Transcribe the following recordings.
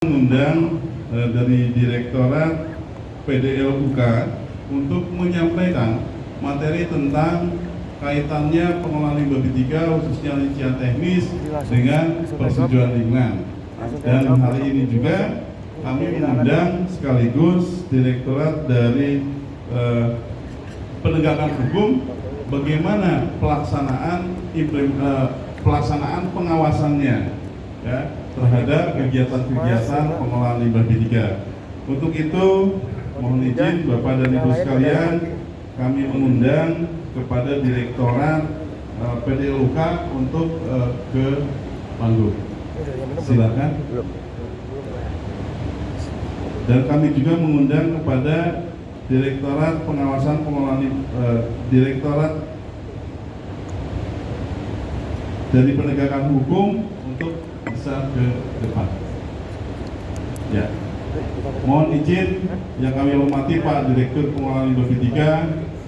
Mengundang dari Direktorat PDLUK untuk menyampaikan materi tentang kaitannya pengelolaan limbah B3 khususnya rincian teknis dengan persetujuan lingkungan. Dan hari ini juga kami mengundang sekaligus Direktorat dari penegakan hukum bagaimana pelaksanaan pengawasannya ya terhadap kegiatan-kegiatan pengelolaan limbah B3. Untuk itu mohon izin Bapak dan Ibu sekalian, kami mengundang kepada Direktorat PDLUK untuk ke panggung. Silakan. Dan kami juga mengundang kepada Direktorat Pengawasan Pengelolaan Direktorat dari Penegakan Hukum untuk bisa ke depan. Ya. Mohon izin yang kami hormati Pak Direktur Pengelolaan Limbah B3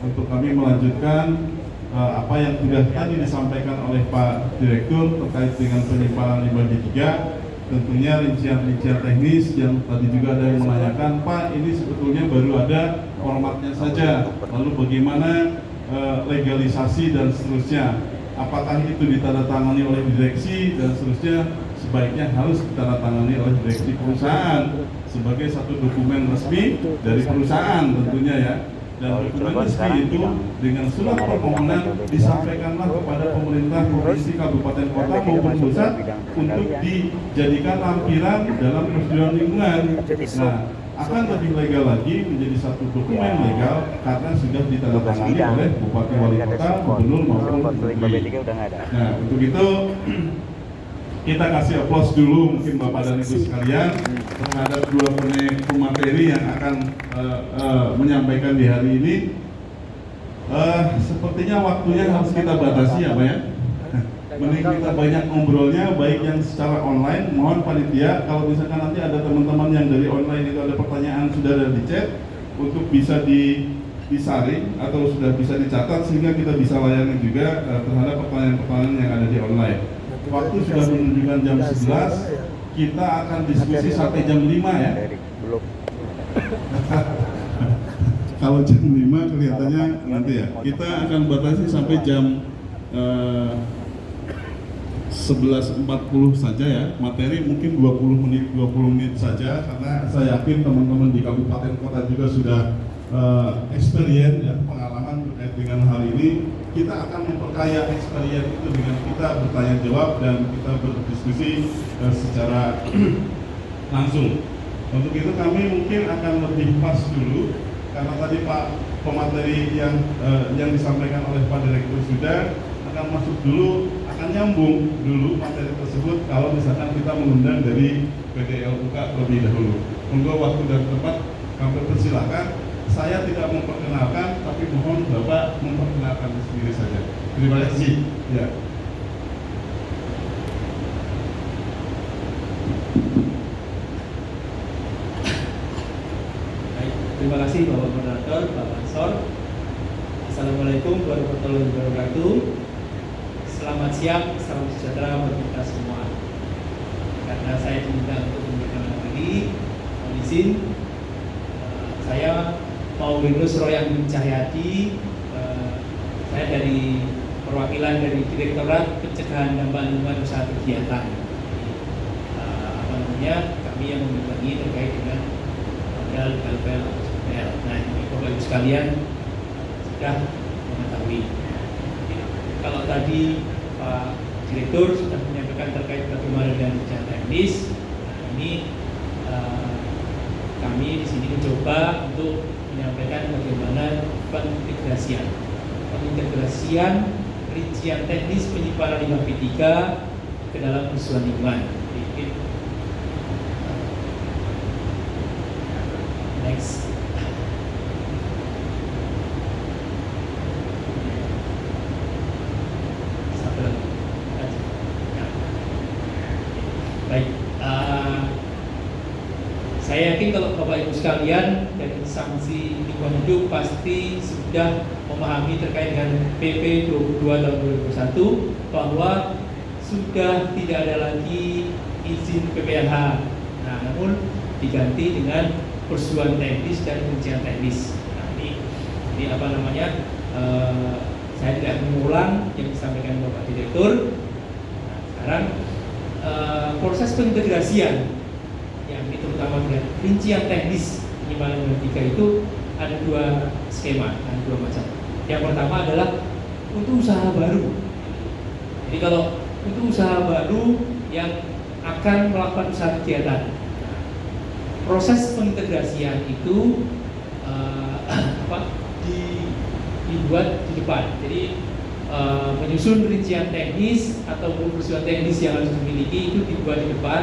untuk kami melanjutkan apa yang sudah tadi disampaikan oleh Pak Direktur terkait dengan penyimpanan limbah B3. Tentunya rincian-rincian teknis yang tadi juga ada yang menanyakan, Pak, ini sebetulnya baru ada formatnya saja. Lalu bagaimana legalisasi dan seterusnya? Apakah itu ditandatangani oleh direksi dan seterusnya? Sebaiknya harus ditandatangani oleh direksi perusahaan sebagai satu dokumen resmi dari perusahaan tentunya ya. Dan dokumen resmi itu dengan surat permohonan disampaikanlah kepada pemerintah provinsi, kabupaten, kota maupun pusat untuk dijadikan lampiran dalam persetujuan lingkungan. Nah, akan lebih legal lagi menjadi satu dokumen legal karena sudah ditandatangani oleh bupati, wali kota, gubernur maupun menteri. Nah, untuk itu kita kasih aplaus dulu mungkin Bapak dan Ibu sekalian terhadap dua pemateri yang akan menyampaikan di hari ini. Sepertinya waktunya harus kita batasi ya Pak ya. Mending kita banyak ngobrolnya, baik yang secara online. Mohon panitia kalau misalkan nanti ada teman-teman yang dari online itu ada pertanyaan sudah ada di chat untuk bisa disaring atau sudah bisa dicatat sehingga kita bisa layani juga terhadap pertanyaan-pertanyaan yang ada di online. Waktu sudah menunjukkan jam 11, kita akan diskusi sampai jam 5 ya. Kalau jam 5 kelihatannya nanti ya. Kita akan batasi sampai jam 11.40 saja ya. Materi mungkin 20 menit saja karena saya yakin teman-teman di kabupaten kota juga sudah experience ya, pengalaman terkait dengan hal ini. Kita akan memperkaya experience itu dengan kita bertanya jawab dan kita berdiskusi secara langsung. Untuk itu kami mungkin akan lebih pas dulu karena tadi Pak pemateri yang disampaikan oleh Pak Direktur sudah akan masuk dulu, akan nyambung dulu materi tersebut kalau misalkan kita mengundang dari PDLUK terlebih dahulu. Untuk waktu dan tempat kami persilakan. Saya tidak memperkenalkan, tapi mohon Bapak memperkenalkan sendiri saja. Terima kasih. Ya. Baik, terima kasih Bapak Moderator, Pak Mansor. Assalamualaikum warahmatullahi wabarakatuh. Selamat siang, salam sejahtera bagi kita semua. Karena saya diminta untuk memberikan diri, mohon izin saya Paulus Royan Cahyadi, saya dari perwakilan dari Direktorat Pencegahan Dampak Lingkungan Usaha Kegiatan. Kami yang membagi terkait dengan modal LPL. Nah, ini Bapak Ibu sekalian sudah mengetahui. Kalau tadi Pak Direktur sudah menyampaikan terkait bagaimana dengan rincian teknis, nah ini kami di sini mencoba untuk menyampaikan bagaimana pengintegrasian rincian teknis penyimpanan limbah B3 ke dalam persetujuan lingkungan. Next. Baik. Saya yakin kalau Bapak Ibu sekalian dari sanksi lingkungan hidup pasti sudah memahami terkait dengan PP 22 tahun 2021 bahwa sudah tidak ada lagi izin PPLH Nah, namun diganti dengan persetujuan teknis dan rincian teknis. Nah, ini apa namanya? Saya tidak mengulang yang disampaikan Bapak Direktur. Nah, sekarang proses pengintegrasian yang terutama dengan rincian teknis penyimpanan 3 itu ada 2 skema, ada 2 macam. Yang pertama adalah untuk usaha baru. Jadi kalau untuk usaha baru yang akan melakukan usaha kegiatan, proses pengintegrasian itu dibuat di depan. Jadi menyusun rincian teknis ataupun persetujuan teknis yang harus dimiliki itu dibuat di depan,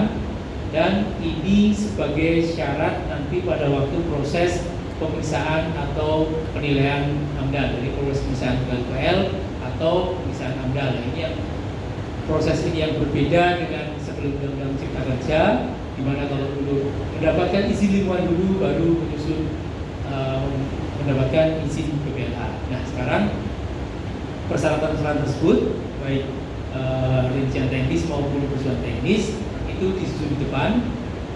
dan ini sebagai syarat nanti pada waktu proses pemeriksaan atau penilaian AMDAL, dari proses pemeriksaan KLPL atau pemeriksaan AMDAL. Nah, ini yang proses ini yang berbeda dengan sebelum Undang-Undang Cipta Kerja, di mana kalau dulu mendapatkan izin lingkungan dulu baru menyusun mendapatkan izin PPLH. Nah, sekarang persyaratan-persyaratan tersebut baik rincian teknis maupun persetujuan teknis itu disusun di depan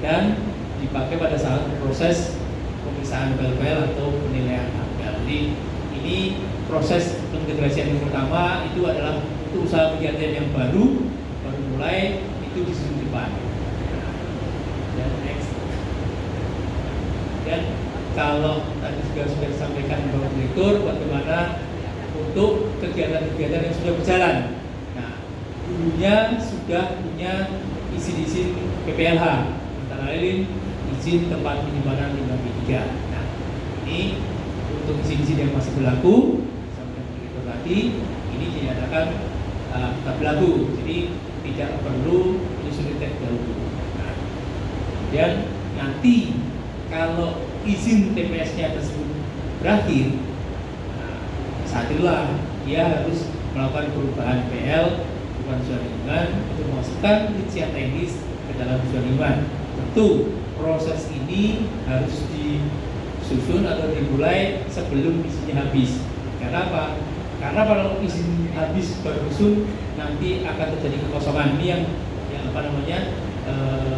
dan dipakai pada saat proses pemeriksaan PLPL atau penilaian AMDAL. Jadi ini proses pengintegrasian yang pertama itu adalah untuk usaha kegiatan yang baru mulai itu disusun di depan. Dan next. Dan kalau tadi juga sudah disampaikan Bapak Direktur bagaimana untuk kegiatan-kegiatan yang sudah berjalan. Nah, dulunya sudah punya izin-izin PPLH, antara lain izin tempat penyimpanan limbah B3. Nah, ini untuk izin-izin yang masih berlaku, sampai Direktur tadi, ini dinyatakan tetap berlaku, jadi tidak perlu menyusun terlebih dahulu. Nah, kemudian nanti kalau izin TPS-nya tersebut berakhir, saat itulah dia harus melakukan perubahan PL, perubahan persetujuan lingkungan untuk memasukkan rincian teknis ke dalam persetujuan lingkungan. Tentu proses ini harus disusun atau dimulai sebelum izinnya habis. Karena apa? Karena kalau izin habis baru disusun nanti akan terjadi kekosongan. Ini yang apa namanya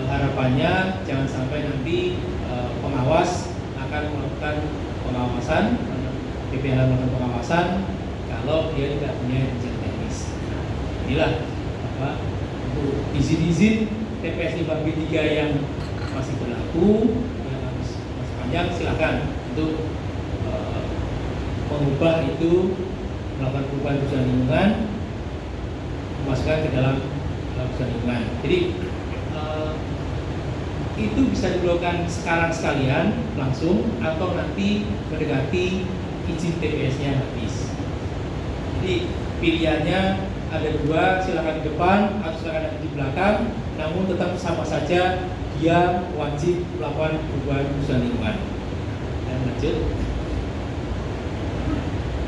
harapannya jangan sampai nanti pengawas akan melakukan pengawasan, PPLH melakukan pengawasan kalau dia tidak punya izin teknis. Nah, inilah apa untuk izin-izin TPS limbah B3 yang masih berlaku, yang masih panjang, silakan untuk mengubah itu, melakukan perubahan persetujuan lingkungan, memasukkan ke dalam persetujuan lingkungan. Jadi itu bisa dilakukan sekarang sekalian langsung atau nanti mendekati izin TPS-nya habis. Jadi pilihannya ada 2, silakan di depan atau silakan di belakang, namun tetap sama saja dia wajib melakukan perubahan persetujuan lingkungan. Dan lanjut.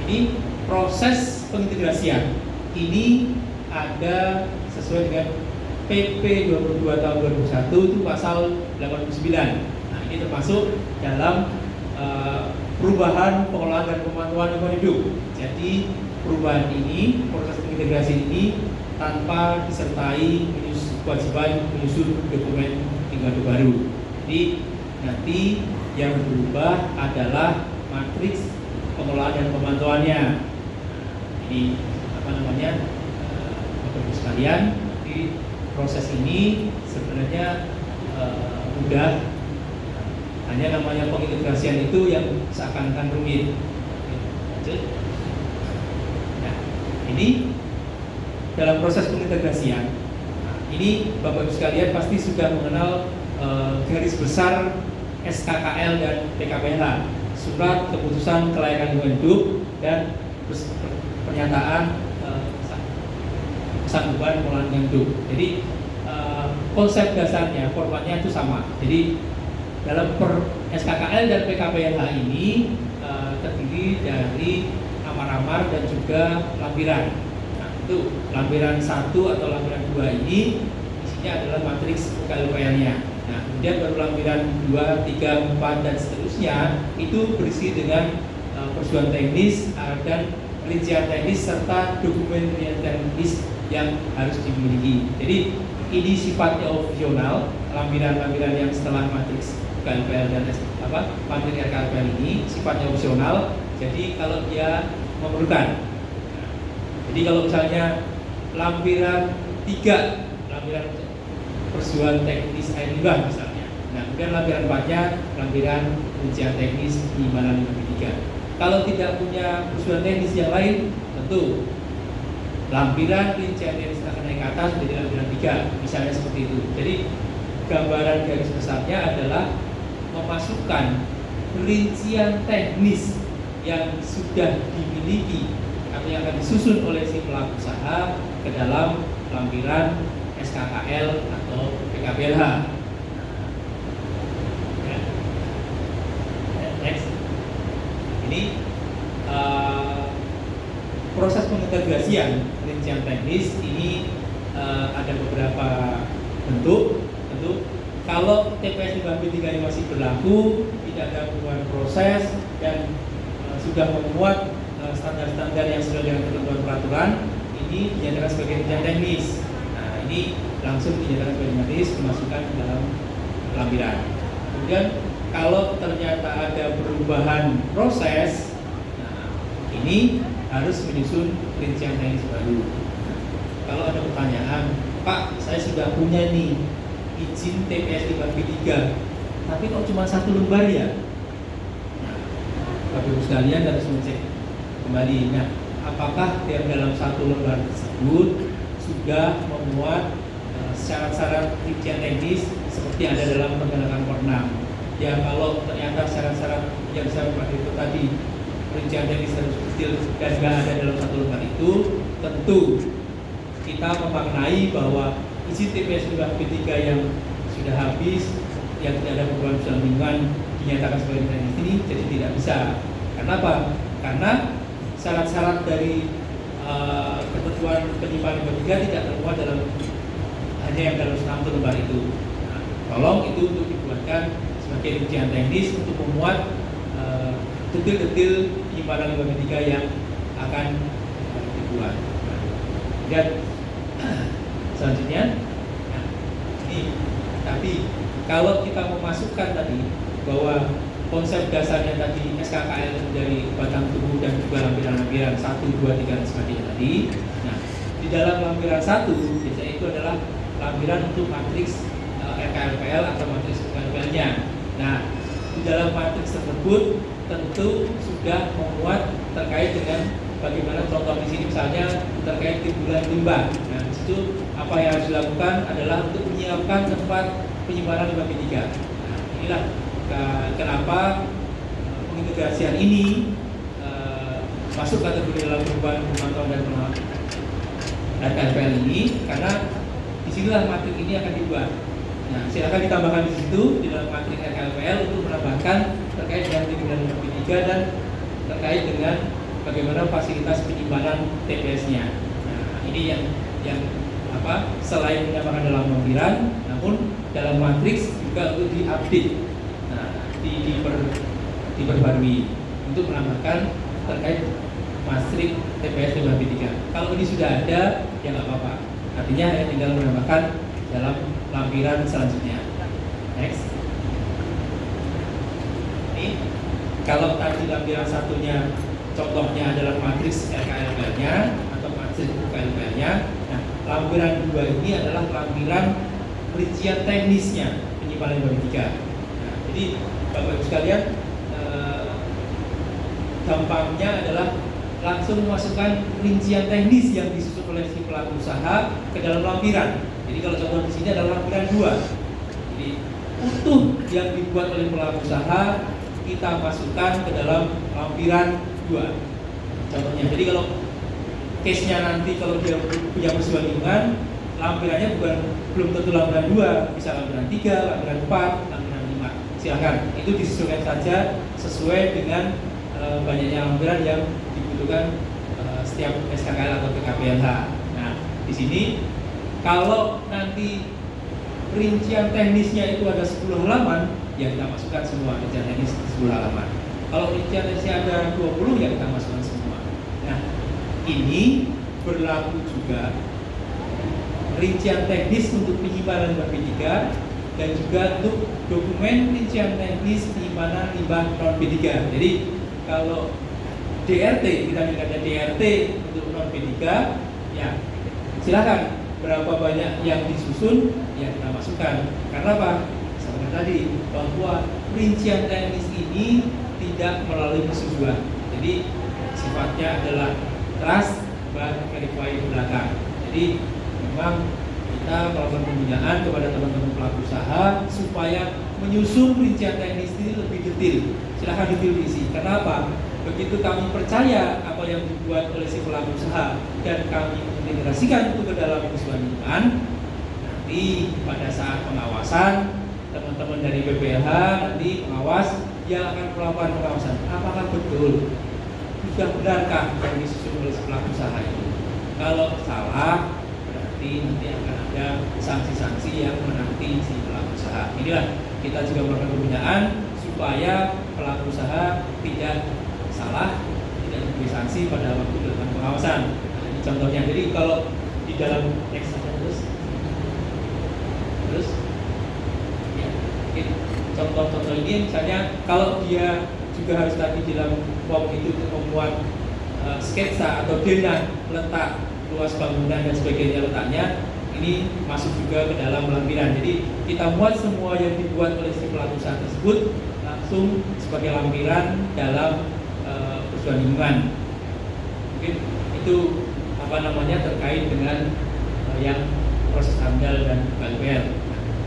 Ini proses pengintegrasian. Ini ada sesuai dengan PP 22 tahun 2001 itu pasal 89. Nah, ini termasuk dalam perubahan pengelolaan dan pemantauan lingkungan hidup. Jadi perubahan ini, proses pengintegrasi ini tanpa disertai kewajiban menyusun dokumen lingkungan baru. Jadi nanti yang berubah adalah matriks pengelolaan dan pemantauannya. Ini apa namanya? Bapak-Ibu sekalian, di proses ini sebenarnya mudah, hanya namanya pengintegrasian itu yang seakan-akan rumit. Nah, ini dalam proses pengintegrasian, ini Bapak-Ibu sekalian pasti sudah mengenal garis besar SKKL dan PKPLH, surat keputusan kelayakan lingkungan hidup dan pernyataan kesanggupan pengelolaan lingkungan hidup. Jadi konsep dasarnya, formatnya itu sama. Jadi dalam SKKL dan PKPLH ini terdiri dari amar-amar dan juga lampiran. Nah, itu lampiran 1 atau lampiran 2 ini isinya adalah matriks KLPL-nya. Nah, kemudian baru lampiran 2, 3, 4 dan seterusnya itu berisi dengan persetujuan teknis dan rincian teknis serta dokumen rincian teknis yang harus dimiliki. Jadi ini sifatnya opsional, lampiran-lampiran yang setelah matriks KLPL dan matriks RKLPL ini sifatnya opsional. Jadi kalau dia memerlukan, jadi kalau misalnya lampiran 3, lampiran persetujuan teknis air limbah misalnya. Nah, kemudian lampiran 4-nya lampiran rincian teknis penyimpanan limbah B3. Kalau tidak punya persetujuan teknis yang lain, tentu lampiran rincian teknis akan naik ke atas menjadi lampiran 3, misalnya seperti itu. Jadi gambaran garis besarnya adalah memasukkan rincian teknis yang sudah dimiliki atau yang akan disusun oleh si pelaku usaha ke dalam lampiran SKKL atau PKPLH. Next, ini proses pengintegrasian rincian teknis ini ada beberapa bentuk. Tentu kalau TPS limbah B3 ini masih berlaku, tidak ada perubahan proses dan sudah memuat standar-standar yang sudah dengan ketentuan peraturan, ini dinyatakan sebagai rincian teknis. Nah, ini langsung dinyatakan sebagai teknis dimasukkan ke dalam lampiran. Kemudian kalau ternyata ada perubahan proses, nah, ini harus menyusun rincian teknis baru. Kalau ada pertanyaan, Pak, saya sudah punya nih izin TPS limbah B3, tapi kok cuma 1 lembar ya? Bapak Ibu sekalian harus mengecek kembali. Nah, apakah dalam 1 lembar tersebut sudah memuat syarat-syarat rincian teknis seperti ada dalam Permendakan Nomor 6? Ya, kalau ternyata syarat-syarat yang saya buat itu tadi rincian teknis harus kecil dan nggak ada dalam 1 lembar itu, tentu kita memaknai bahwa izin TPS limbah B3 yang sudah habis, yang tidak ada perubahan persoalan lingkungan dinyatakan sebagai teknis ini jadi tidak bisa. Karena apa? Karena syarat-syarat dari ketentuan penyimpanan limbah B3 tidak termuat dalam hanya yang dalam 1 lembar itu. Nah, tolong itu untuk dibuatkan sebagai rincian teknis untuk memuat detil-detil penyimpanan limbah B3 yang akan dibuat. Dan selanjutnya, nah, ini tapi kalau kita memasukkan tadi bahwa konsep dasarnya tadi SKKL dari batang tubuh dan juga lampiran-lampiran 1, 2, 3 dan sebagainya tadi. Nah, di dalam lampiran 1 biasanya itu adalah lampiran untuk matriks RKLPL atau matriks RKLPL-nya. Nah, di dalam matriks tersebut tentu sudah memuat terkait dengan bagaimana contoh di sini misalnya terkait timbulan limbah. Nah, di situ apa yang harus dilakukan adalah untuk menyiapkan tempat penyimpanan limbah B3. Nah, inilah kenapa pengintegrasian ini masuk kategori dalam perubahan pemantauan dan pengawasan RKLPL ini, karena disinilah matrik ini akan dibuat. Nah, silakan ditambahkan di situ di dalam matrik RKLPL untuk menambahkan terkait dengan timbulan limbah B3 dan terkait dengan bagaimana fasilitas penyimpanan TPS-nya. Nah, ini yang selain menambahkan dalam lampiran, namun dalam matriks juga untuk diupdate, nah, diperbarui untuk menambahkan terkait matriks TPS limbah B3. Kalau ini sudah ada, ya nggak apa-apa. Artinya hanya tinggal menambahkan dalam lampiran selanjutnya. Next. Ini kalau tadi lampiran satunya contohnya adalah matriks RKLPL-nya atau matriks UKLPL-nya. Nah, lampiran 2 ini adalah lampiran rincian teknisnya penyimpanan limbah B3. Nah, jadi Bapak Ibu sekalian, gampangnya adalah langsung memasukkan rincian teknis yang disusun oleh si pelaku usaha ke dalam lampiran. Jadi kalau contoh di sini adalah lampiran 2. Jadi utuh yang dibuat oleh pelaku usaha kita masukkan ke dalam lampiran 2. Contohnya, jadi kalau case-nya nanti kalau dia punya persetujuan lingkungan, lampirannya belum tentu lampiran 2, bisa lampiran 3, lampiran 4, lampiran 5. Silakan, itu disesuaikan saja sesuai dengan banyaknya lampiran yang dibutuhkan setiap SKKL atau PKPLH. Nah, di sini kalau nanti rincian teknisnya itu ada 10 halaman, ya kita masukkan semua rincian teknis 10 halaman. Kalau rincian teknisnya ada 20, ya kita masukkan semua. Nah, ini berlaku juga rincian teknis untuk penyimpanan limbah B3 dan juga untuk dokumen rincian teknis penyimpanan limbah non B3. Jadi kalau DRT, kita minta DRT untuk non B3, ya silakan berapa banyak yang disusun ya kita masukkan. Karena apa? Seperti tadi bahwa rincian teknis ini tidak melalui persetujuan. Jadi sifatnya adalah trust but verify belakang. Jadi memang kita melakukan pembinaan kepada teman-teman pelaku usaha supaya menyusun rincian teknis ini lebih detail. Silahkan detail diisi. Kenapa? Begitu kami percaya apa yang dibuat oleh si pelaku usaha dan kami integrasikan itu ke dalam keseluruhan lingkungan, nanti pada saat pengawasan teman-teman dari BPLH nanti pengawas yang akan melakukan pengawasan apakah betul sudah benarkah yang disusun oleh si pelaku usaha itu. Kalau salah berarti nanti akan ada sanksi-sanksi yang menanti si pelaku usaha. Inilah kita juga melakukan pembinaan supaya pelaku usaha tidak salah, tidak diberi sanksi pada waktu dilakukan pengawasan. Nah, ini contohnya. Jadi kalau di dalam teks terus ya, contoh-contoh ini misalnya kalau dia juga harus tadi di dalam form itu untuk membuat sketsa atau denah letak luas bangunan dan sebagainya letaknya, ini masuk juga ke dalam lampiran. Jadi kita buat semua yang dibuat oleh si pelaku usaha tersebut langsung sebagai lampiran dalam persetujuan lingkungan. Mungkin itu terkait dengan yang proses AMDAL dan KLPL.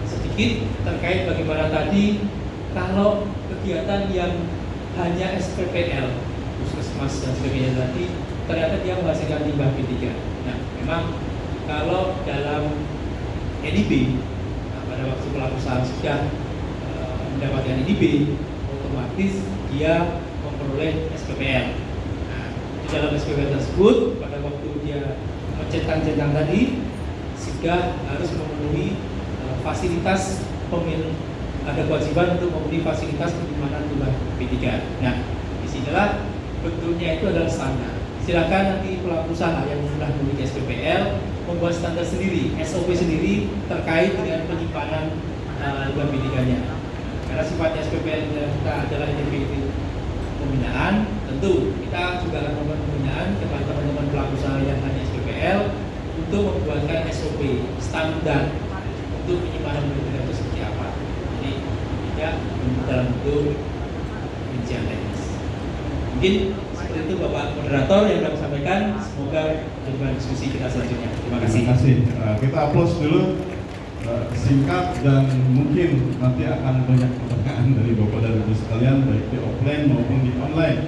Sedikit terkait bagaimana tadi kalau kegiatan yang hanya SPPL, puskesmas dan sebagainya tadi ternyata dia menghasilkan limbah B3. Nah, memang kalau dalam NIB, pada waktu pelaku usaha sudah mendapatkan NIB, otomatis dia memperoleh SPPL. Nah, di dalam SPPL tersebut pada waktu dia mencentang-centang tadi sudah harus memenuhi fasilitas ada kewajiban untuk memenuhi fasilitas penyimpanan limbah B3. Nah, disinilah bentuknya itu adalah standar. Silakan nanti pelaku usaha yang sudah memiliki SPPL membuat standar sendiri, SOP sendiri terkait dengan penyimpanan limbah B3-nya. Karena sifatnya SPPL kita adalah individu pembinaan, tentu kita juga akan melakukan pembinaan kepada teman-teman pelaku usaha yang hanya SPPL untuk membuatkan SOP standar untuk penyimpanan limbah B3 itu seperti apa. Jadi tidak dalam bentuk rincian teknis. Mungkin seperti itu Bapak Moderator yang dapat sampaikan. Semoga dengan diskusi kita selanjutnya. Terima kasih. Terima kasih. Kita aplaus dulu. Singkat dan mungkin nanti akan banyak pertanyaan dari Bapak dan Ibu sekalian baik di offline maupun di online.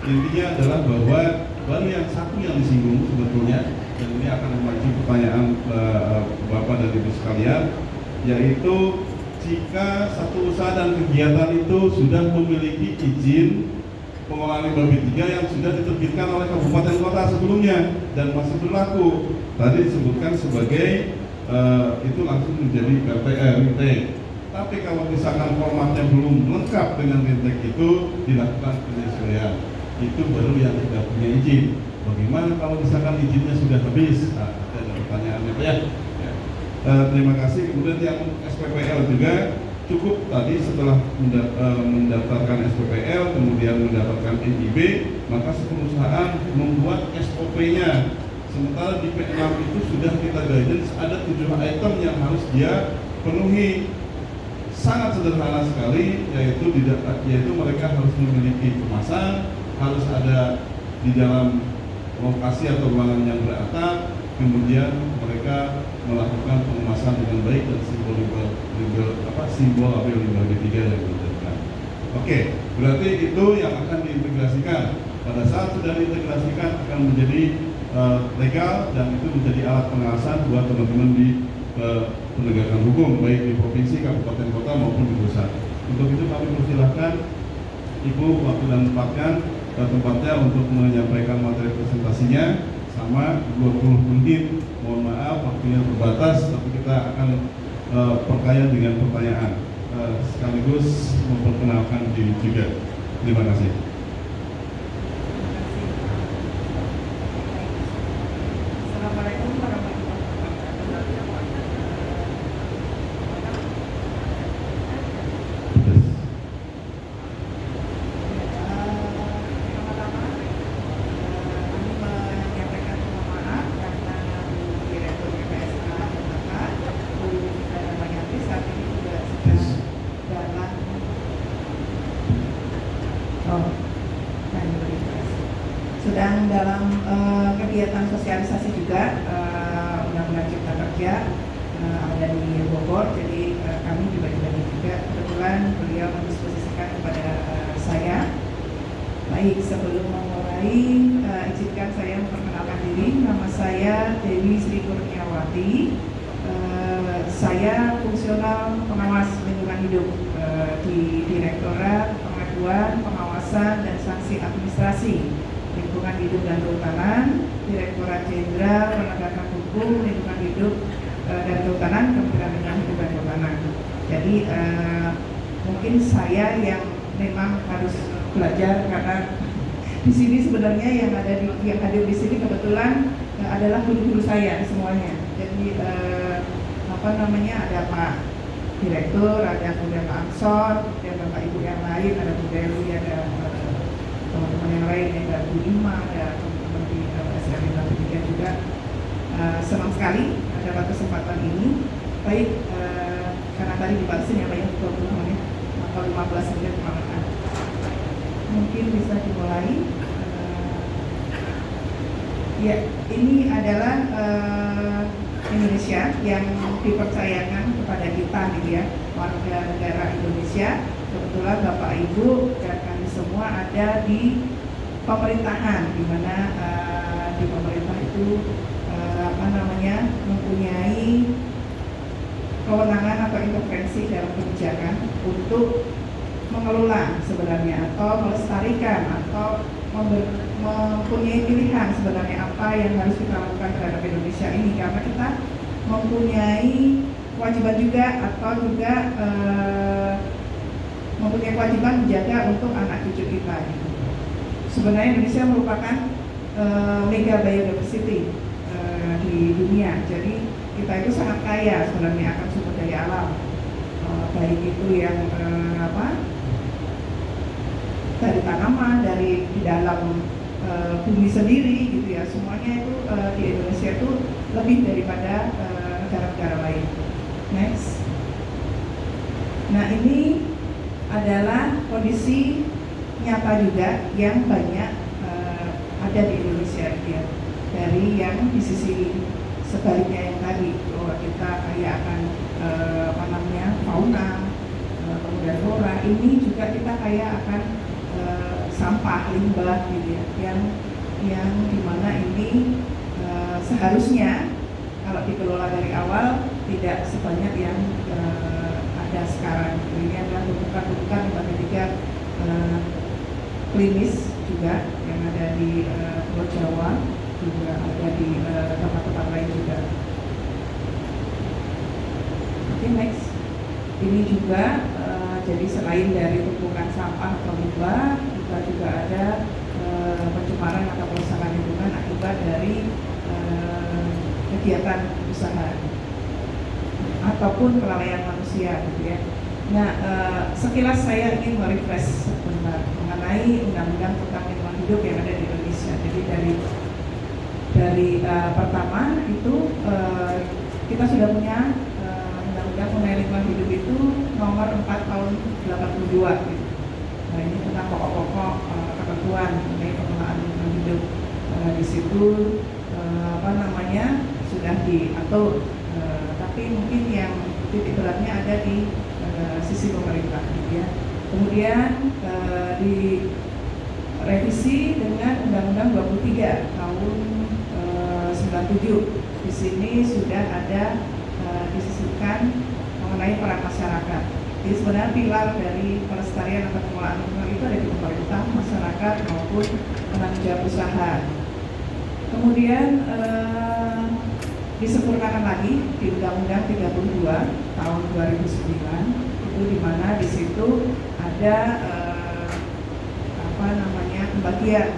Intinya adalah bahwa baru yang satu yang disinggung sebetulnya, dan ini akan memancing pertanyaan Bapak dan Ibu sekalian, yaitu jika satu usaha dan kegiatan itu sudah memiliki izin pengelolaan limbah B3 yang sudah diterbitkan oleh kabupaten kota sebelumnya dan masih berlaku, tadi disebutkan sebagai itu langsung menjadi RT. Tapi kalau misalkan formatnya belum lengkap dengan rintek itu dilakukan penyesuaian. Itu baru yang tidak punya izin. Bagaimana kalau misalkan izinnya sudah habis? Nah, ada pertanyaannya Pak ya. Terima kasih. Kemudian yang SPPL juga cukup tadi setelah mendaftarkan SPPL kemudian mendapatkan NIB, maka perusahaan membuat SOP-nya. Sementara di P6 itu sudah kita guidance ada 7 item yang harus dia penuhi. Sangat sederhana sekali, yaitu mereka harus memiliki kemasan, harus ada di dalam lokasi atau ruangan yang beratap, kemudian mereka melakukan pengemasan dengan baik dan simbol label limbah B3 yang ditentukan. Oke, berarti itu yang akan diintegrasikan. Pada saat sudah diintegrasikan akan menjadi legal dan itu menjadi alat pengawasan buat teman-teman di penegakan hukum baik di provinsi, kabupaten, kota maupun di pusat. Untuk itu kami persilahkan Ibu waktu dan tempatnya untuk menyampaikan materi presentasinya sama 20 menit. Mohon maaf waktunya terbatas, tapi kita akan perkaya dengan pertanyaan sekaligus memperkenalkan diri juga. Terima kasih. Oh, kami berinteres. Sedang dalam kegiatan sosialisasi juga Undang-Undang Cipta Kerja ada di Bogor, jadi kami juga dibagi juga. Kebetulan beliau mendisposisikan kepada saya. Baik, sebelum memulai, izinkan saya memperkenalkan diri. Nama saya Dewi Sri Kurniawati. Saya fungsional pengawas lingkungan hidup di Direktorat Pengaduan, Pengawasan, dan Sanksi Administrasi Lingkungan Hidup dan Kehutanan, Direktorat Jenderal Penegakan Hukum Lingkungan Hidup dan Kehutanan, Kementerian Lingkungan Hidup dan Kehutanan. Jadi mungkin saya yang memang harus belajar, karena di sini sebenarnya yang hadir di sini kebetulan adalah guru-guru saya semuanya. Jadi ada Pak Direktur, ada kemudian Pak Amsor, ada Bapak Ibu yang lain, ada Bu Dewi, ada teman-teman yang lain, ada Bu Lima, ada teman-teman di SRM 3 juga. Senang sekali ada kesempatan ini. Baik, karena tadi dibatasin ya Pak ya, 20 menit atau 15 menit kemarin. Mungkin bisa dimulai. Ya, ini adalah Indonesia yang dipercayakan kepada kita, gitu ya, warga negara Indonesia. Kebetulan Bapak Ibu dan kami semua ada di pemerintahan, di mana di pemerintah itu mempunyai kewenangan atau intervensi dalam kebijakan untuk mengelola sebenarnya, atau melestarikan, atau mempunyai pilihan sebenarnya apa yang harus kita lakukan terhadap Indonesia ini, karena kita mempunyai kewajiban juga, atau juga mempunyai kewajiban menjaga untuk anak cucu kita. Gitu. Sebenarnya Indonesia merupakan mega biodiversity di dunia, jadi kita itu sangat kaya sebenarnya akan sumber daya alam, baik itu yang dari tanaman, dari di dalam bumi sendiri, gitu ya, semuanya itu di Indonesia itu lebih daripada negara-negara lain. Next. Nah, ini adalah kondisi nyata juga yang banyak ada di Indonesia, gitu ya. Dari yang di sisi sebaliknya yang tadi, bahwa kita kaya akan fauna, kemudian flora, ini juga kita kaya akan sampah, limbah, gitu ya, yang dimana ini seharusnya kalau dikelola dari awal tidak sebanyak yang ada sekarang. Ini adalah tumpukan-tumpukan lembaga tiga klinis juga yang ada di Pulau Jawa, juga ada di tempat-tempat lain juga. Oke, next. Ini juga jadi selain dari tumpukan sampah atau limbah, kita juga ada pencemaran atau kerusakan lingkungan akibat dari kegiatan usaha ataupun kelalaian manusia, gitu ya. Nah, sekilas saya ingin merefresh sebentar mengenai undang-undang tentang lingkungan hidup yang ada di Indonesia. Jadi dari pertama itu kita sudah punya undang-undang mengenai lingkungan hidup itu nomor 4 tahun 82 gitu. Nah, ini tentang pokok-pokok ketentuan mengenai pengelolaan lingkungan hidup. Di situ sudah diatur, tapi mungkin yang titik beratnya ada di sisi pemerintah, gitu ya. Kemudian direvisi dengan Undang-Undang 23 tahun 97. Di sini sudah ada disisipkan mengenai peran masyarakat. Jadi sebenarnya pilar dari pelestarian atau pengelolaan lingkungan itu ada di pemerintah, masyarakat maupun penanggung jawab usaha. Kemudian disempurnakan lagi di Undang-Undang 32 tahun 2009, itu di mana di situ ada pembagian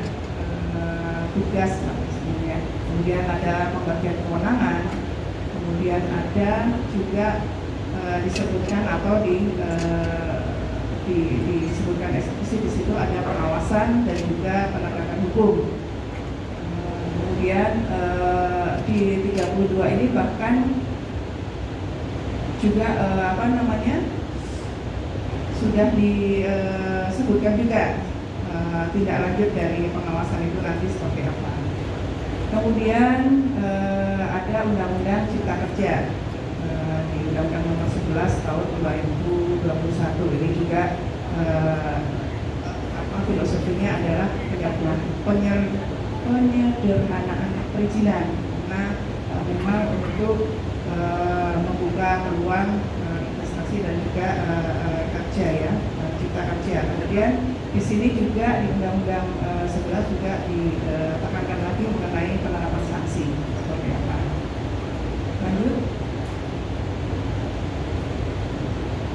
tugas sebenarnya. Kemudian ada pembagian kewenangan, kemudian ada juga disebutkan atau disebutkan eksekusi. Di situ ada pengawasan dan juga penegakan hukum. Kemudian di 32 ini bahkan juga sudah disebutkan juga tindak lanjut dari pengawasan itu nanti seperti apa. Kemudian ada Undang-Undang Cipta Kerja di Undang-Undang Nomor 11 Tahun 2021. Ini juga filosofinya adalah penyederhanaan perizinan, karena memang untuk membuka peluang investasi dan juga kerja ya, cipta kerja. Kemudian di sini juga di Undang-Undang 11 juga ditekankan lagi mengenai penerapan sanksi seperti apa. Lanjut.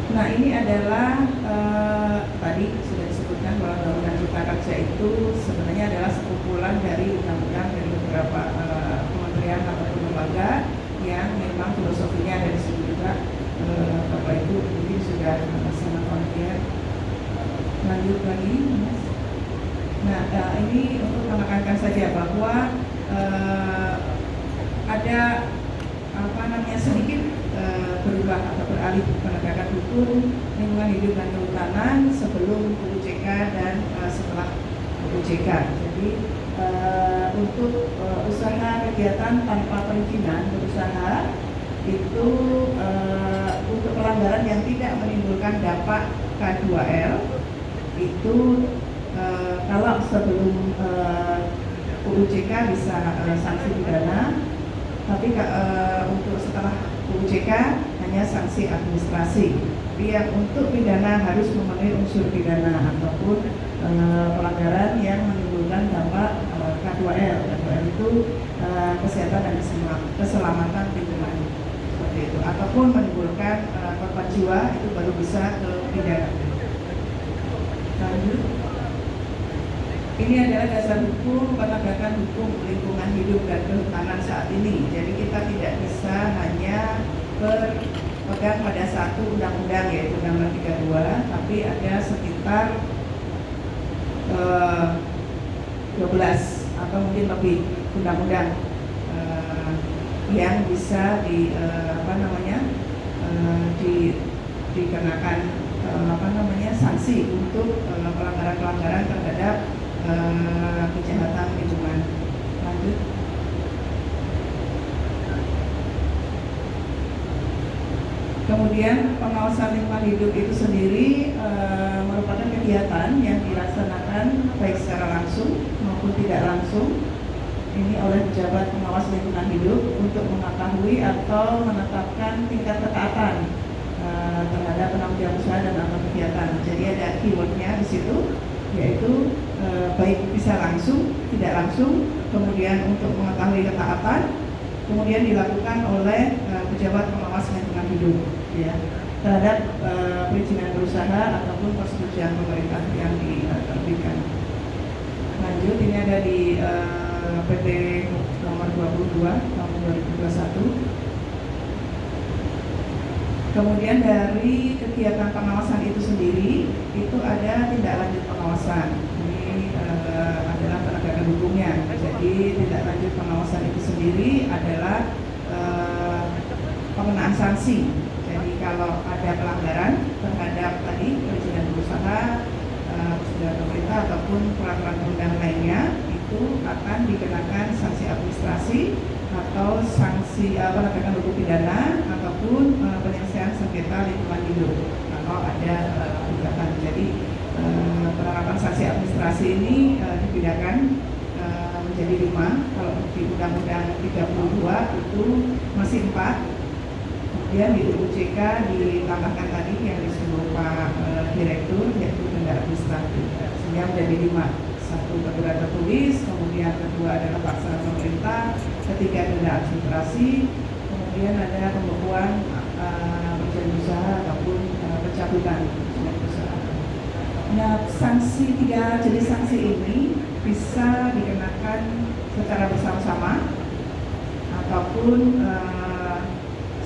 Nah, ini adalah tadi sudah disebutkan bahwa Undang-Undang Cipta Kerja itu sebenarnya adalah sekumpulan dari undang-undang dari beberapa kementerian ataupun lembaga yang memang filosofinya ada di sini juga. Bapak Ibu mungkin sudah sangat familiar. Lanjut lagi, Mas. Nah, ini untuk menekankan saja bahwa ada sedikit berubah atau beralih penegakan hukum lingkungan hidup dan kehutanan sebelum UUJK dan setelah UUJK. Jadi untuk usaha kegiatan tanpa perizinan berusaha itu untuk pelanggaran yang tidak menimbulkan dampak K2L itu kalau sebelum UUJK bisa sanksi pidana, tapi untuk setelah UUJK hanya sanksi administrasi. Tapi yang untuk pidana harus memenuhi unsur pidana ataupun pelanggaran yang menimbulkan dampak K2L. K2L itu kesehatan dan keselamatan lingkungan seperti itu, ataupun menimbulkan korban jiwa, itu baru bisa ke pidana. Lanjut. Ini adalah dasar hukum penegakan hukum lingkungan hidup dan kehutanan saat ini. Jadi kita tidak bisa hanya berpegang pada satu undang-undang, yaitu Undang-Undang 32, tapi ada sekitar 12 atau mungkin lebih undang-undang yang bisa dikenakan sanksi untuk pelanggaran-pelanggaran terhadap kejahatan lingkungan. Lanjut. Kemudian pengawasan lingkungan hidup itu sendiri merupakan kegiatan yang dilaksanakan baik secara langsung maupun tidak langsung ini oleh pejabat pengawas lingkungan hidup untuk mengetahui atau menetapkan tingkat ketaatan terhadap penanggung jawab usaha dan atau kegiatan. Jadi ada keywordnya di situ, yaitu baik bisa langsung, tidak langsung, kemudian untuk mengetahui ketaatan, kemudian dilakukan oleh pejabat pengawas lingkungan hidup ya, terhadap perizinan berusaha ataupun persetujuan pemerintah yang diterbitkan. Lanjut, ini ada di PT nomor 22 tahun 2021. Kemudian dari kegiatan pengawasan itu sendiri, itu ada tindak lanjut pengawasan. Ini adalah penegakan hukumnya. Jadi tindak lanjut pengawasan itu sendiri adalah pengenaan sanksi. Jadi kalau ada pelanggaran terhadap tadi perizinan berusaha, persetujuan pemerintah ataupun peraturan undang lainnya, itu akan dikenakan sanksi administrasi atau sanksi penegakan hukum pidana ataupun penyelesaian sengketa lingkungan hidup kalau ada gugatan. Jadi penerapan sanksi administrasi ini dibedakan menjadi 5. Kalau di Undang-Undang 32 itu masih 4. Kemudian di UUJK ditambahkan tadi yang disebut Pak Direktur, yaitu denda administratif, sehingga menjadi 5. 1 teguran tertulis, kemudian kedua adalah paksaan pemerintah, ketiga denda administrasi, kemudian ada pembekuan perjanjian usaha ataupun pencabutan perjanjian usaha. Nah, sanksi 3 jenis sanksi ini bisa dikenakan secara bersama-sama ataupun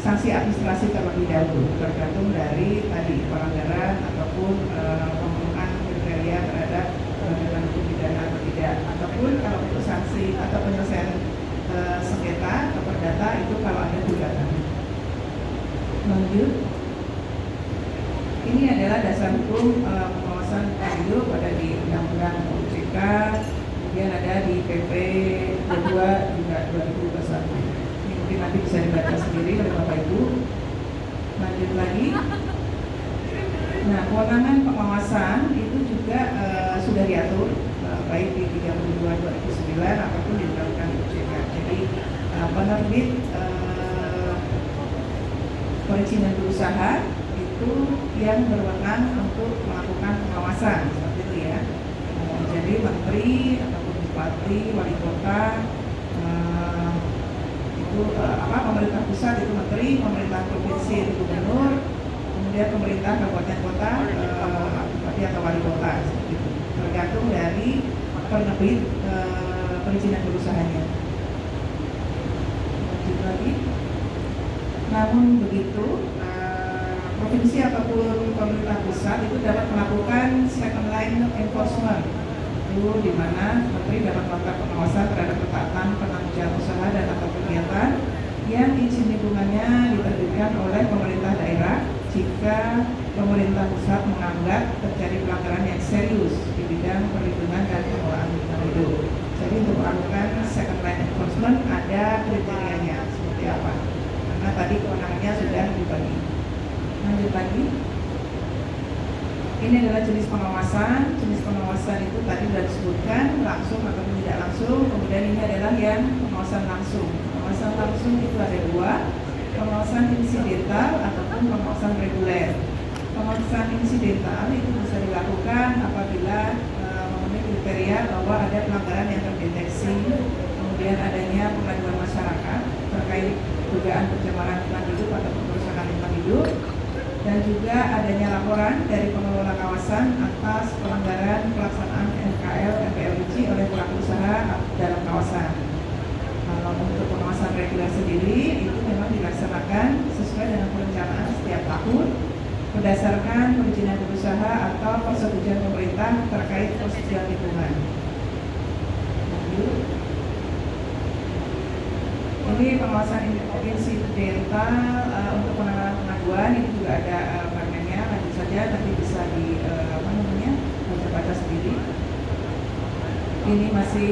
sanksi administrasi terlebih dahulu, tergantung dari tadi pelanggaran ataupun pemenuhan kriteria terhadap penegakan hukum pidana atau tidak, ataupun kalau untuk sanksi atau penyelesaian sengketa atau perdata itu kalau ada gugatan. Lanjut. Ini adalah dasar hukum pengawasan hidup pada di Undang-Undang Undang-Undang OJK, kemudian ada di PP 22 juga 2021. Ini mungkin nanti bisa dibaca sendiri oleh Bapak Ibu. Lanjut lagi. Nah, kewenangan pengawasan itu juga sudah diatur baik di 32/2009 ataupun di Undang-Undang OJK. Jadi penerbit perizinan berusaha itu yang berwenang untuk melakukan pengawasan seperti itu ya. Jadi menteri ataupun bupati, wali kota itu pemerintah pusat itu menteri, pemerintah provinsi itu gubernur, kemudian pemerintah kabupaten kota bupati atau wali kota seperti itu. Tergantung dari penerbit perizinan berusahanya. Lanjut lagi. Namun begitu, provinsi ataupun pemerintah pusat itu dapat melakukan second line enforcement, itu di mana menteri dapat melakukan pengawasan terhadap ketaatan penangguhan usaha dan atau kegiatan yang izin lingkungannya diterbitkan oleh pemerintah daerah jika pemerintah pusat menganggap terjadi pelanggaran yang serius di bidang perlindungan dan pengelolaan lingkungan hidup. Jadi untuk melakukan second line enforcement ada kriterianya seperti apa? Karena tadi kewenangannya sudah dibagi. Lanjut lagi. Ini adalah jenis pengawasan. Jenis pengawasan itu tadi sudah disebutkan langsung atau tidak langsung. Kemudian ini adalah yang pengawasan langsung. Pengawasan langsung itu ada dua, pengawasan insidental ataupun pengawasan reguler. Pengawasan insidental itu bisa dilakukan apabila memenuhi kriteria bahwa ada pelanggaran yang terdeteksi, kemudian adanya pengaduan masyarakat terkait dugaan pencemaran lingkungan hidup atau kerusakan lingkungan hidup, dan juga adanya laporan dari pengelola kawasan atas pelanggaran pelaksanaan NKL MPLIC oleh pelaku usaha dalam kawasan. Kalau untuk pengawasan reguler sendiri itu memang dilaksanakan sesuai dengan perencanaan setiap tahun berdasarkan perizinan berusaha atau persetujuan pemerintah terkait persetujuan lingkungan. Lanjut. Ini pengawasan insidental untuk penanganan pengaduan ini juga ada fragmennya. Lanjut saja, nanti bisa di baca-baca sendiri. Ini masih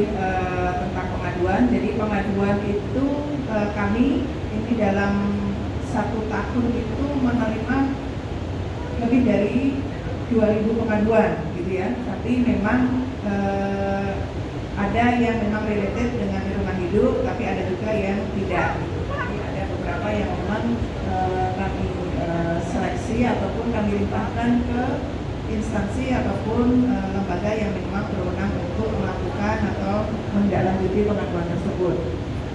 tentang pengaduan. Jadi pengaduan itu kami ini dalam 1 tahun itu menerima lebih dari 2.000 pengaduan gitu ya. Tapi memang ada yang memang related dengan lingkungan hidup, tapi ada juga yang tidak. Jadi ada beberapa yang memang kami seleksi ataupun kami limpahkan ke instansi ataupun lembaga yang memang berwenang untuk melakukan atau menindaklanjuti pengaduan tersebut.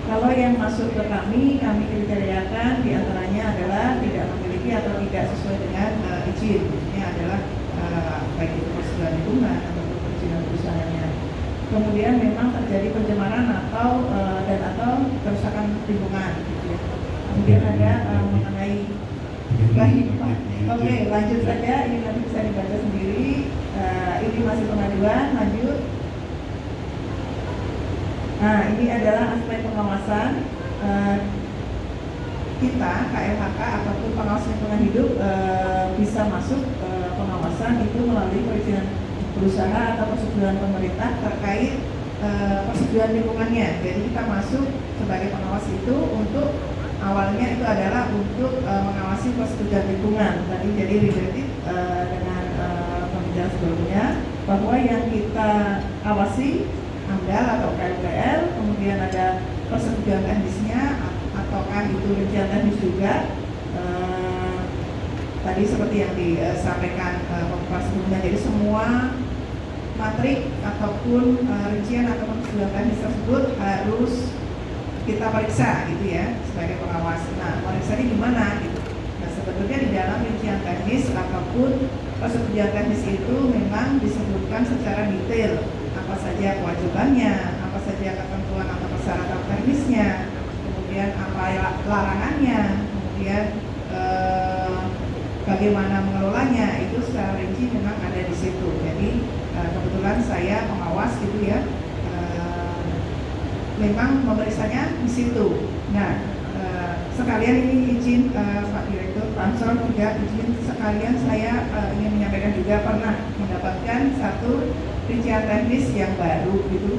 Kalau yang masuk ke kami kriteriakan diantaranya adalah tidak memiliki atau tidak sesuai dengan izin. Ini adalah baik itu persetujuan lingkungan ataupun perizinan berusahanya. Kemudian memang terjadi pencemaran atau kerusakan lingkungan. Gitu ya. Kemudian ada mengenai baik. Oke, lanjut saja. Ini nanti bisa dibaca sendiri. Ini masih pengaduan. Lanjut. Nah, ini adalah aspek pengawasan. Kita KLHK ataupun pengawas lingkungan hidup bisa masuk pengawasan itu melalui perizinan berusaha atau persetujuan pemerintah terkait persetujuan lingkungannya. Jadi kita masuk sebagai pengawas itu untuk awalnya itu adalah untuk mengawasi persetujuan lingkungan. Tadi jadi related dengan pembicaraan sebelumnya bahwa yang kita awasi AMDAL atau KLPL, kemudian ada persetujuan teknisnya ataukah itu rincian teknis juga. Tadi seperti yang disampaikan pembicaraan sebelumnya, jadi semua matrik ataupun rincian atau persetujuan teknis tersebut harus kita periksa gitu ya sebagai pengawas. Nah, periksa ini gimana gitu. Nah, sebetulnya di dalam rincian teknis ataupun persetujuan teknis itu memang disebutkan secara detail apa saja kewajibannya, apa saja ketentuan atau persyaratan teknisnya, kemudian apa larangannya, kemudian bagaimana mengelolanya, itu secara rinci memang ada di situ. Jadi kebetulan saya pengawas gitu ya, memang memeriksanya di situ. Nah, sekalian ini izin Pak Direktur Pansor juga izin sekalian saya ingin menyampaikan juga pernah mendapatkan satu rincian teknis yang baru gitu.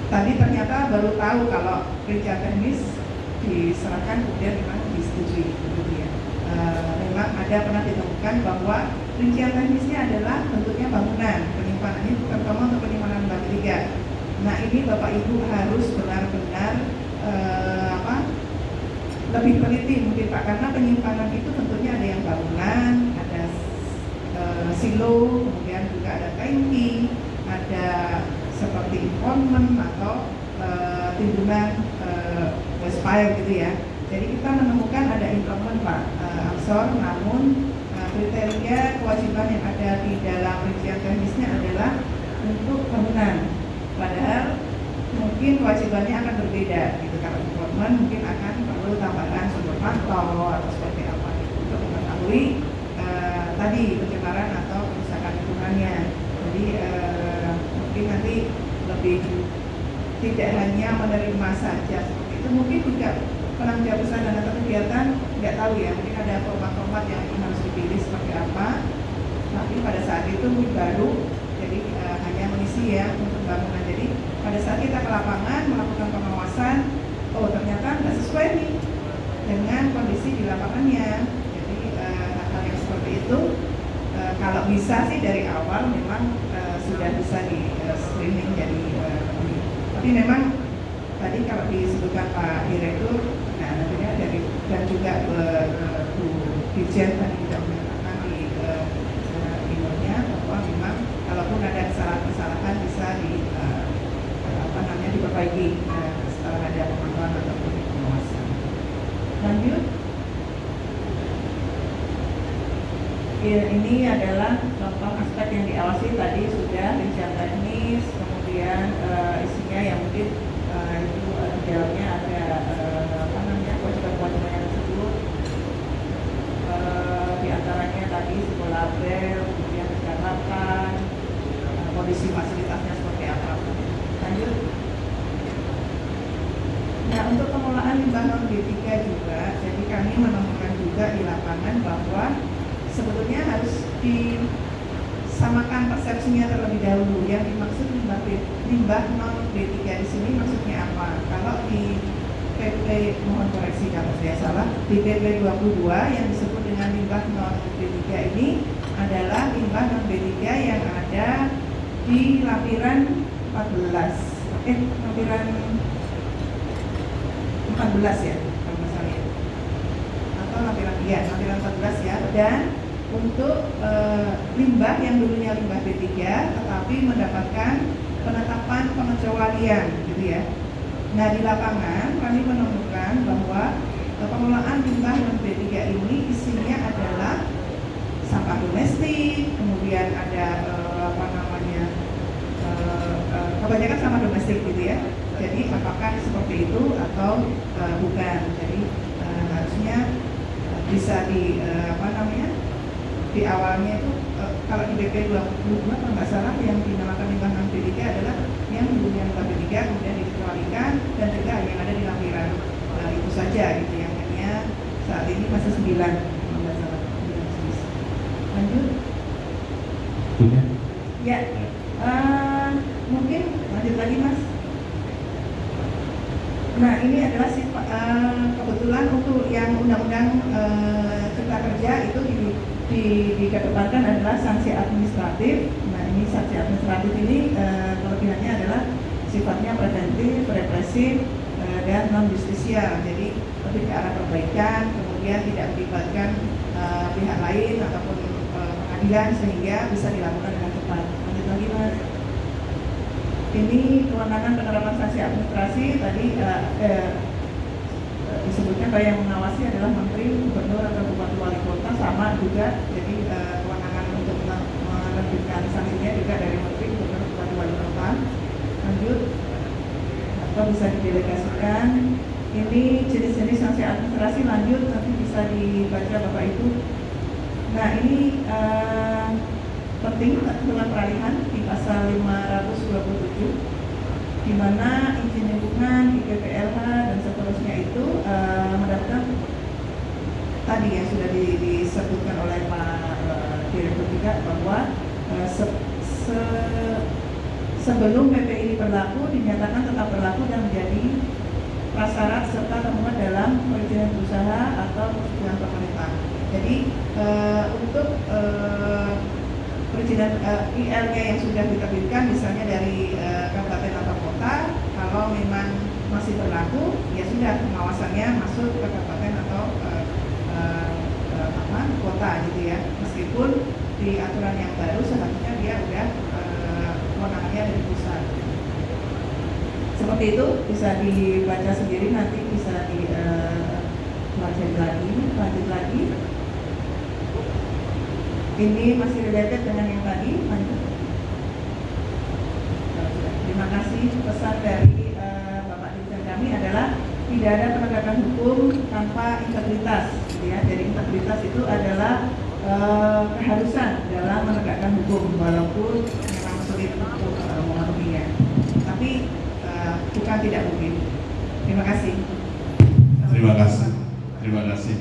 Tadi ternyata baru tahu kalau rincian teknis diserahkan kemudian memang disetujui gitu ya. Memang ada pernah ditemukan bahwa rincian teknisnya adalah bentuknya bangunan, penyimpanannya terutama untuk penyimpanan limbah ketiga. Nah ini Bapak Ibu harus benar-benar lebih teliti mungkin Pak, karena penyimpanan itu tentunya ada yang bangunan, ada silo, kemudian juga ada tangki, ada seperti impoundment atau timbunan waste pile gitu ya. Jadi kita menemukan ada impoundment Pak, Amsor, namun kriteria kewajiban yang ada di dalam rincian teknisnya adalah untuk bangunan. Padahal mungkin kewajibannya akan berbeda gitu. Kalau impoundment mungkin akan perlu tambahan sumber pantau atau seperti apa gitu, untuk mengetahui tadi pencemaran atau kerusakan lingkungannya. Jadi mungkin nanti lebih tidak hanya menerima saja seperti itu, mungkin juga penanggung jawab dan atau kegiatan nggak tahu ya, mungkin ada format-format yang harus dipilih seperti apa. Tapi pada saat itu mungkin baru, jadi hanya mengisi ya untuk bangunan. Jadi pada saat kita ke lapangan melakukan pengawasan, oh ternyata nggak sesuai nih dengan kondisi di lapangannya. Jadi hal yang seperti itu kalau bisa sih dari awal memang sudah bisa di screening jadi tapi memang tadi kalau disebutkan Pak Direktur, nah nantinya dari dan juga Bu Dirjen tadi juga menyatakan di emailnya bahwa memang kalaupun ada kesalahan bisa diperbaiki setelah ada pemantauan ataupun pengawasan. Lanjut. Ya, ini adalah contoh aspek yang diawasi tadi sudah rincian teknis, kemudian isinya yang mungkin itu di dalamnya ada kewajiban-kewajiban yang tersebut, di antaranya tadi sebuah label, kemudian catatan, kondisi fasilitasnya seperti apa. Lanjut. Nah untuk pengelolaan limbah non B3 juga, jadi kami menemukan juga di lapangan bahwa sebetulnya harus disamakan persepsinya terlebih dahulu. Yang dimaksud limbah non B3 di sini maksudnya apa? Kalau di PP, mohon koreksi kalau saya salah, di PP 22 yang disebut dengan limbah non B3 ini adalah limbah non B3 yang ada di lampiran 14. Lampiran 14 ya, kalau misalnya. Atau lampiran 14 ya. Dan untuk limbah yang dulunya limbah B3 tetapi mendapatkan penetapan pengecualian gitu ya. Nah di lapangan kami menemukan bahwa pengelolaan limbah non B3 ini isinya adalah sampah domestik, kemudian ada kebanyakan sampah domestik gitu ya. Jadi apakah seperti itu atau bukan? Jadi harusnya bisa di awalnya itu kalau di BP 22 kalau nggak salah yang dinamakan limbah non B3 adalah yang dulunya limbah B3 kemudian dikecualikan dan juga yang ada di lampiran. Itu saja gitu yang hanya saat ini masih 9 kalau nggak salah. Lanjut. Ya. Mungkin lanjut lagi Mas. Nah ini adalah kebetulan untuk yang undang-undang Cipta Kerja itu dikedepankan adalah sanksi administratif. Nah ini sanksi administratif ini kelebihannya adalah sifatnya preventif, represif, dan non justisial. Jadi lebih ke arah perbaikan, kemudian tidak melibatkan pihak lain ataupun pengadilan sehingga bisa dilakukan dengan cepat. Lanjut lagi Mas. Ini kewenangan penerapan sanksi administrasi tadi disebutnya kayak yang mengawasi adalah menteri, gubernur atau bupati wali kota, sama juga. Jadi kewenangan untuk menerbitkan sanksinya juga dari menteri, gubernur, bupati wali kota. Lanjut, atau bisa didelegasikan. Ini jenis-jenis sanksi administrasi, lanjut nanti bisa dibaca Bapak Ibu. Nah ini penting aturan peralihan di pasal 527 di mana izin lingkungan di PPLH dan seterusnya itu mendapatkan tadi yang sudah disebutkan oleh Pak Direktur juga bahwa sebelum PP ini berlaku dinyatakan tetap berlaku dan menjadi prasyarat serta termuat dalam perizinan usaha atau persetujuan pemerintah. Jadi untuk perizinan ILK yang sudah diterbitkan misalnya dari kabupaten atau kota, kalau memang masih berlaku, ya sudah pengawasannya masuk ke kabupaten atau kota gitu ya. Meskipun di aturan yang baru seharusnya dia udah kewenangannya dari pusat. Seperti itu bisa dibaca sendiri, nanti bisa lanjut lagi. Ini masih related dengan yang tadi. Lanjut. Terima kasih. Pesan dari Bapak Dirjen kami adalah tidak ada penegakan hukum tanpa integritas. Gitu ya. Jadi integritas itu adalah keharusan dalam menegakkan hukum, walaupun memang sulit untuk memenuhinya. Tapi bukan tidak mungkin. Terima kasih. Terima kasih.